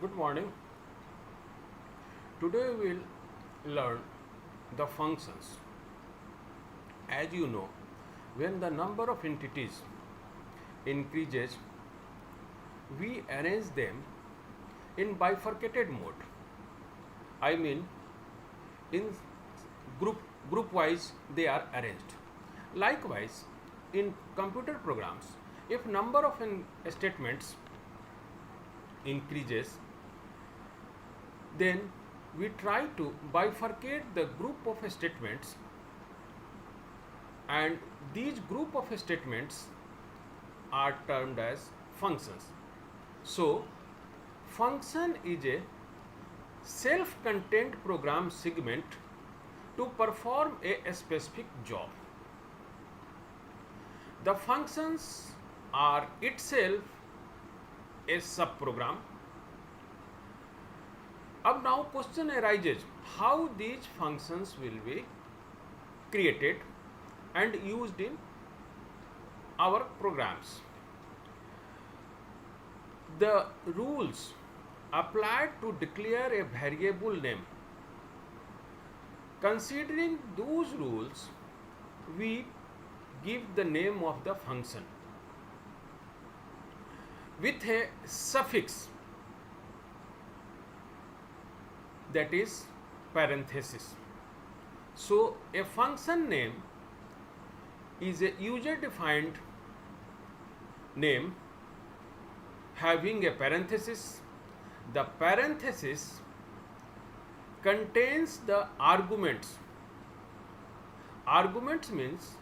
Good morning. Today we'll learn the functions. As you know, when the number of entities increases, we arrange them in bifurcated mode. I mean, in group wise they are arranged. Likewise, in computer programs, if number of statements increases, then we try to bifurcate the group of statements, and these group of statements are termed as functions. So function is a self-contained program segment to perform a specific job. The functions are itself a subprogram. अब now question arises how these functions will be created and used in our programs. The rules applied to declare a variable name. Considering those rules, we give the name of the function with a suffix, that is parenthesis. So a function name is a user defined name having a parenthesis. The parenthesis contains the arguments. Arguments means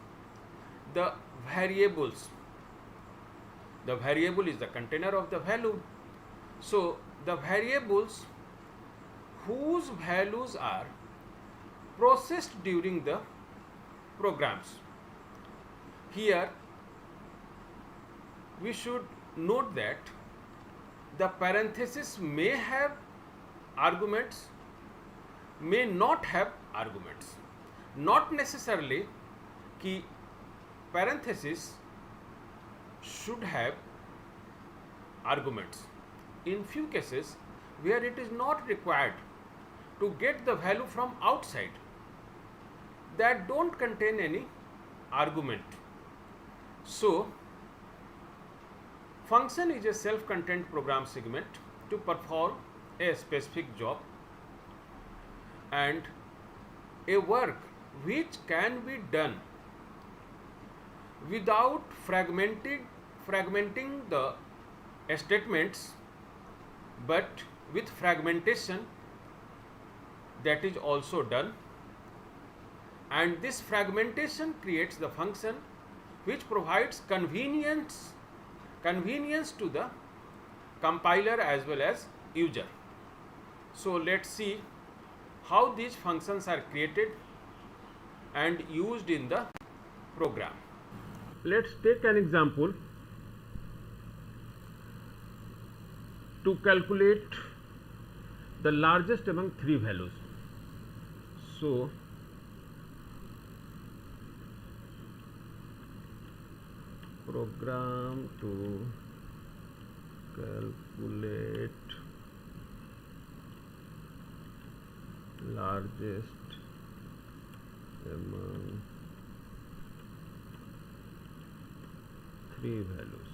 the variables. The variable is the container of the value. So the variables whose values are processed during the programs. Here we should note that the parenthesis may have arguments, may not have arguments. Not necessarily कि parenthesis should have arguments. In few cases where it is not required to get the value from outside, that don't contain any argument. So function is a self-contained program segment to perform a specific job, and a work which can be done without fragmenting the statements, but with fragmentation, that is also done, and this fragmentation creates the function which provides convenience to the compiler as well as user. So let's see how these functions are created and used in the program. Let's take an example to calculate the largest among three values. So program to calculate largest among three values.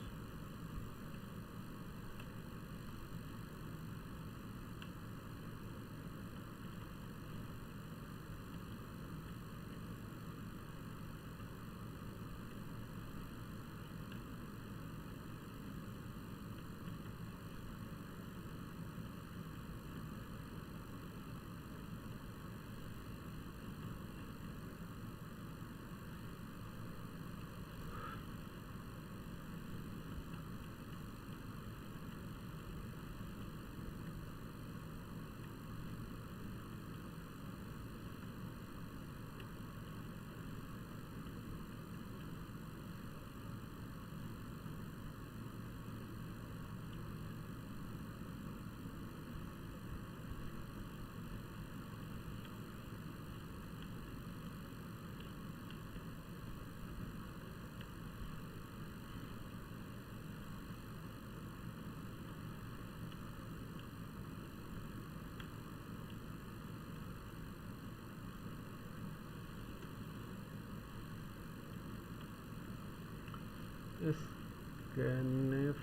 scanf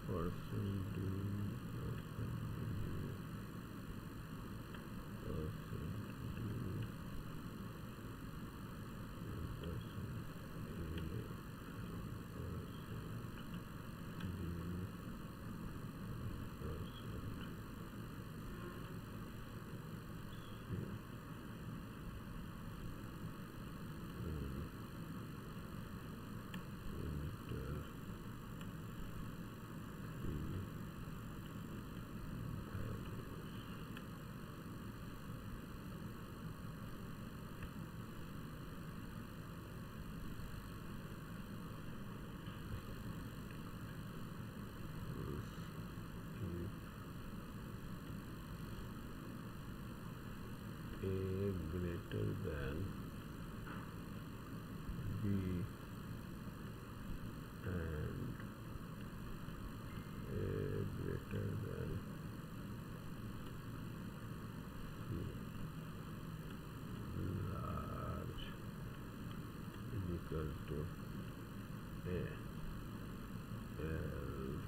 percent d A greater than B and A greater than C large is equal to A, else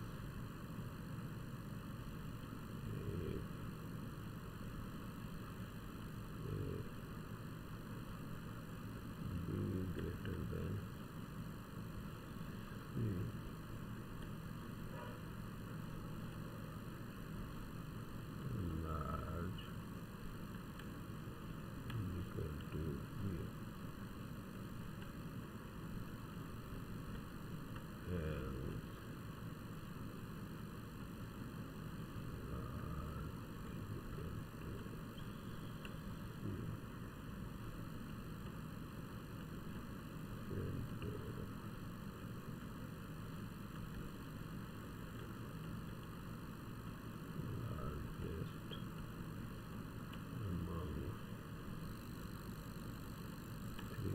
if B greater than C large is equal to B, else largest among three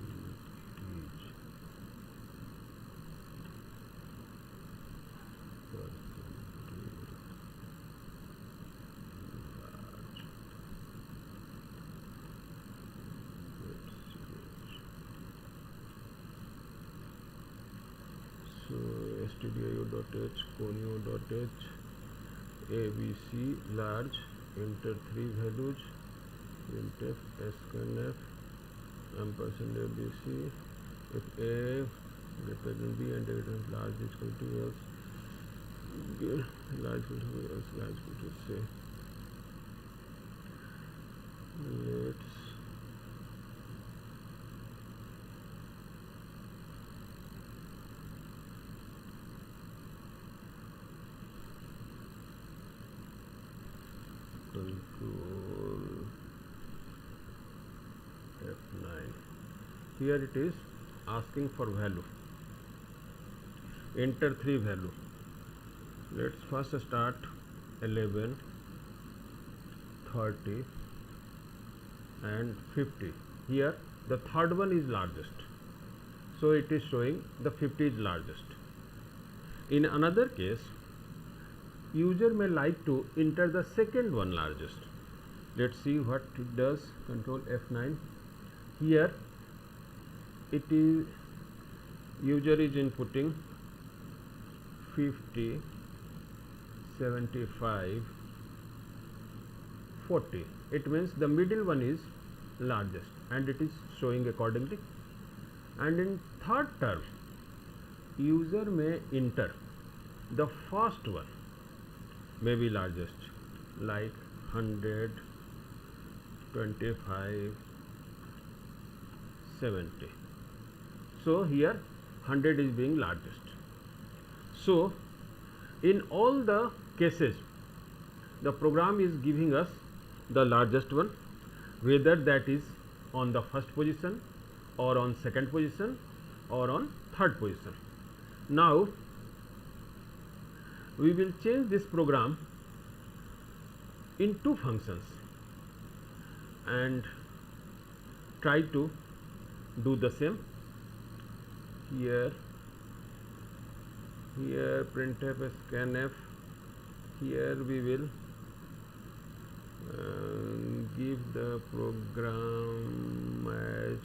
each percentage large. So stdio.h conio.h abc large, enter three values, printf scanf ampersand abc, if a greater than b and a greater than large is equal to else large equal to else large equal to say. Let's control F9. Here it is asking for value. Enter three value. Let's first start 11, 30 and 50. Here the third one is largest, so it is showing the 50 is largest. In another case, user may like to enter the second one largest. Let's see what it does. Control F9. Here it is user is inputting 50, 75, 40. It means the middle one is largest and it is showing accordingly. And in third term, user may enter the first one, may be largest, like 100, 25, 70. So here 100 is being largest. So in all the cases, the program is giving us the largest one, whether that is on the first position or on second position or on third position. Now we will change this program in two functions and try to do the same. Here printf scanf, here we will give the program as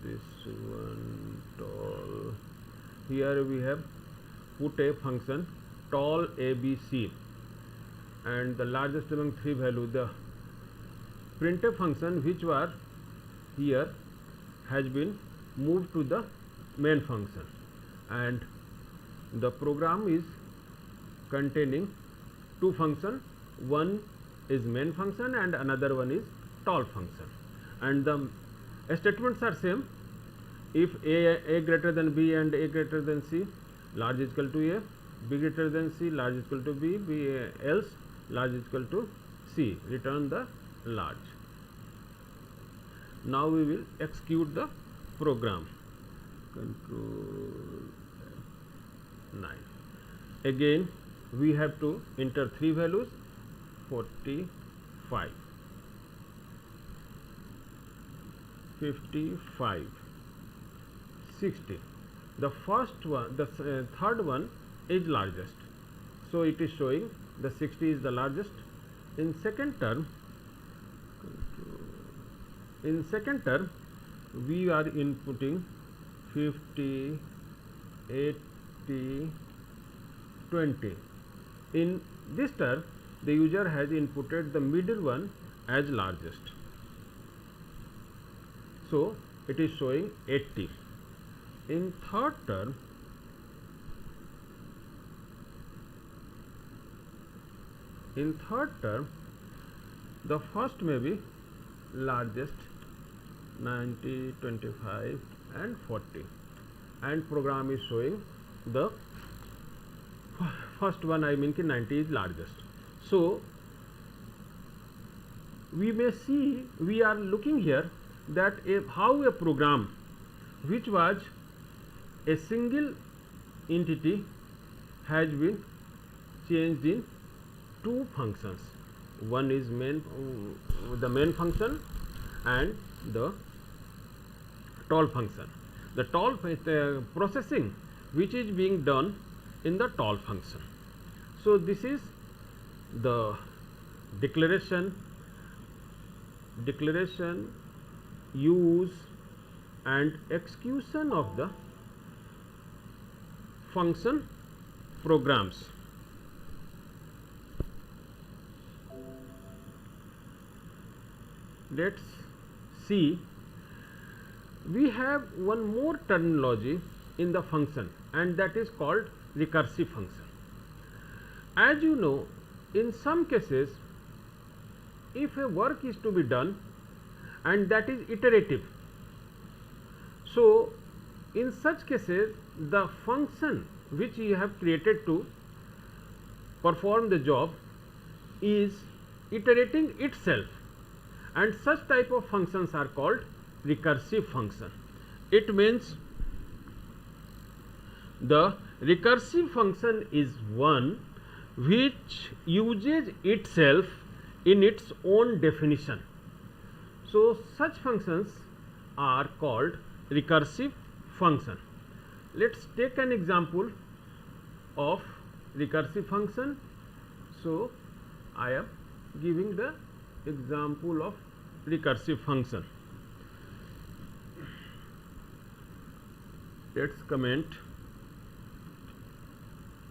this one tall. Here we have put a function tall ABC, and the largest among three value, the printf function which was here has been moved to the main function, and the program is containing two functions. One is main function and another one is tall function, and the statements are same. If a greater than b and a greater than c, large is equal to a, b greater than c, large is equal to b, else large is equal to c, return the large. Now we will execute the program. Control 9. Again we have to enter three values, 45, 55, 60. The first one, the third one is largest, so it is showing the 60 is the largest. In second term, we are inputting 50, 80, 20. In this term, the user has inputted the middle one as largest, so it is showing 80. In third term, the first may be largest, 90, 25 and 40, and program is showing the first one, I mean 90 is largest. So we may see, we are looking here that how a program which was a single entity has been changed in two functions. One is the main function and the tall function. The tall processing which is being done in the tall function. So this is the declaration, use and execution of the function programs. Let's see, we have one more terminology in the function, and that is called recursive function. As you know, in some cases, if a work is to be done and that is iterative, so in such cases the function which you have created to perform the job is iterating itself, and such type of functions are called recursive function. It means the recursive function is one which uses itself in its own definition. So such functions are called recursive function. Let's take an example of recursive function. So I am giving the example of recursive function. Let's comment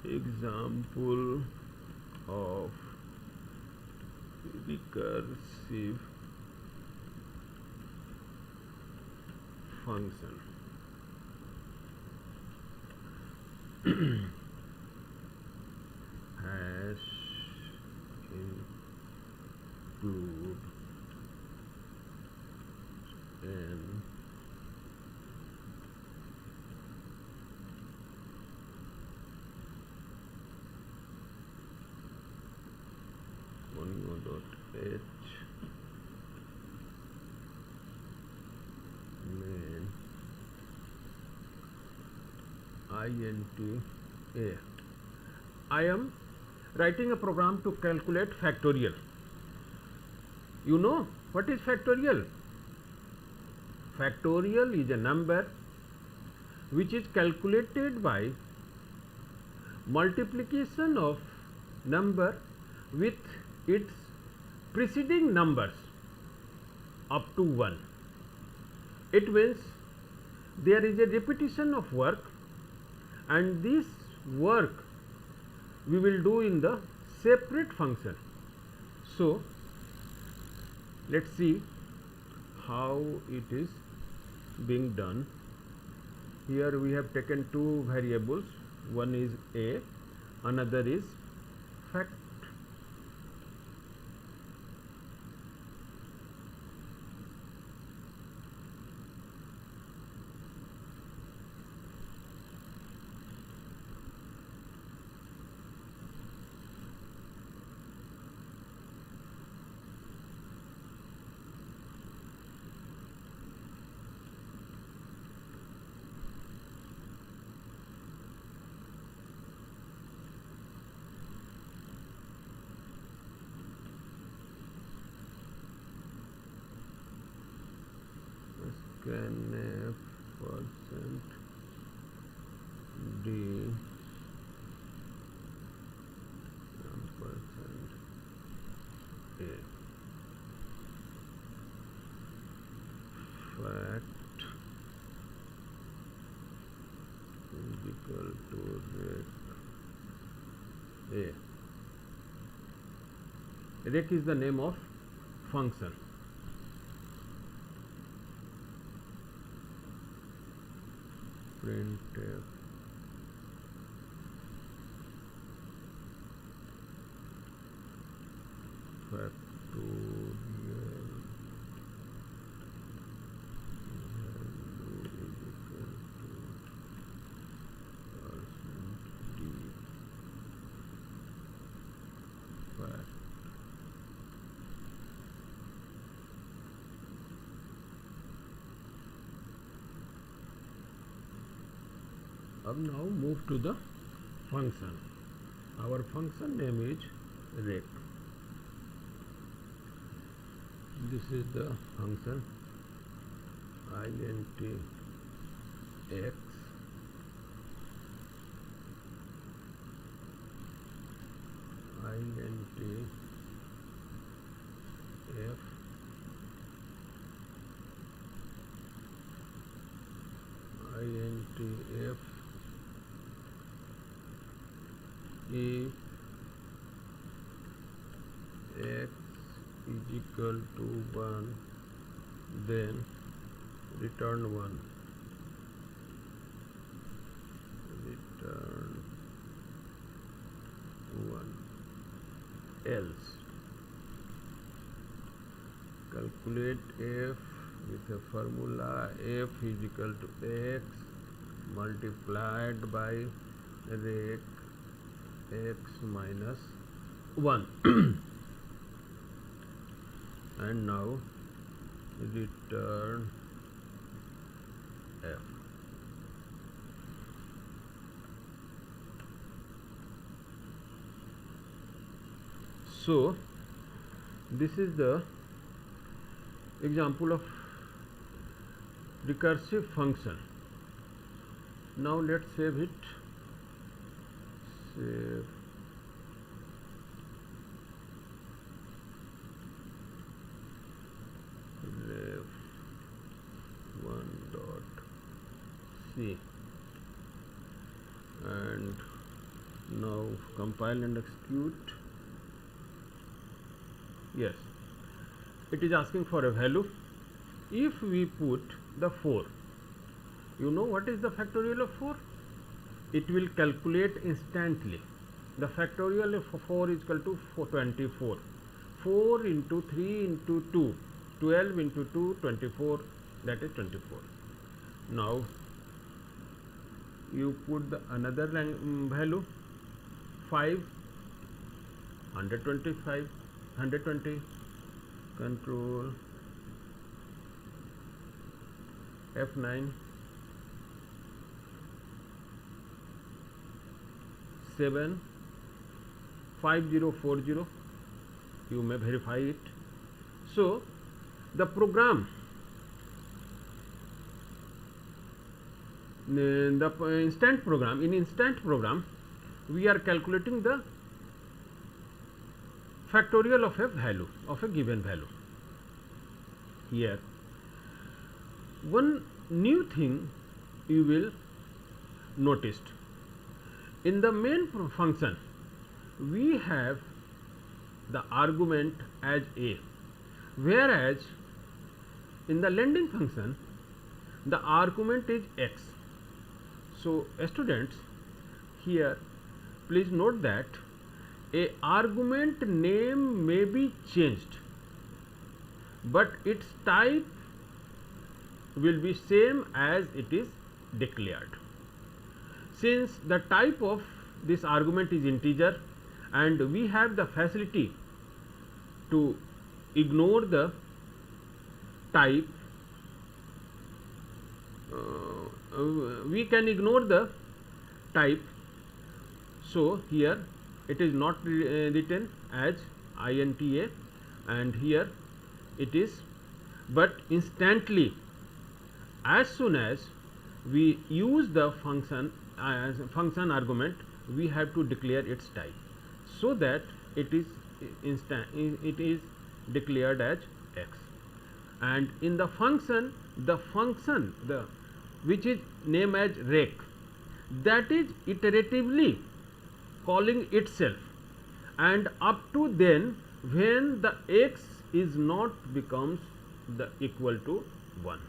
example of recursive function. Hash include n .h main int a. I am writing a program to calculate factorial. You know what is factorial? Factorial is a number which is calculated by multiplication of number with its preceding numbers up to 1. It means there is a repetition of work, and this work we will do in the separate function. So let's see how it is being done. Here we have taken two variables, one is a, another is fact. Scanf percent d percent a fact is equal to rec a. Rec is the name of function. Printf factorial अब now move to the function. Our function name is rec. This is the function int x int f int f if x is equal to 1, then return 1, return 1, else calculate f with a formula f is equal to x multiplied by rec x minus 1 and now return f. So this is the example of recursive function. Now let's save it. Save. Ref1.c and now compile and execute. Yes, it is asking for a value. If we put the 4, you know what is the factorial of 4? It will calculate instantly. The factorial of 4 is equal to 24. 4 into 3 into 2, 12 into 2, 24, that is 24. Now you put the another value 5, 125, 120, control F9, 7, 5040, you may verify it. So the program instant program, in instant program we are calculating the factorial of a value, of a given value. Here one new thing you will notice, in the main function we have the argument as a, whereas in the lending function the argument is x. So students, here please note that a argument name may be changed, but its type will be same as it is declared. Since the type of this argument is integer and we have the facility to ignore the type, we can ignore the type. So here it is not written as INTA, and here it is, but instantly as soon as we use the function as function argument, we have to declare its type, so that it is declared as x. And in the function which is named as rec, that is iteratively calling itself, and up to then when the x is not becomes the equal to 1.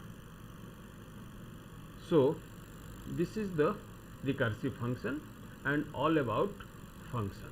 So this is the recursive function and all about function.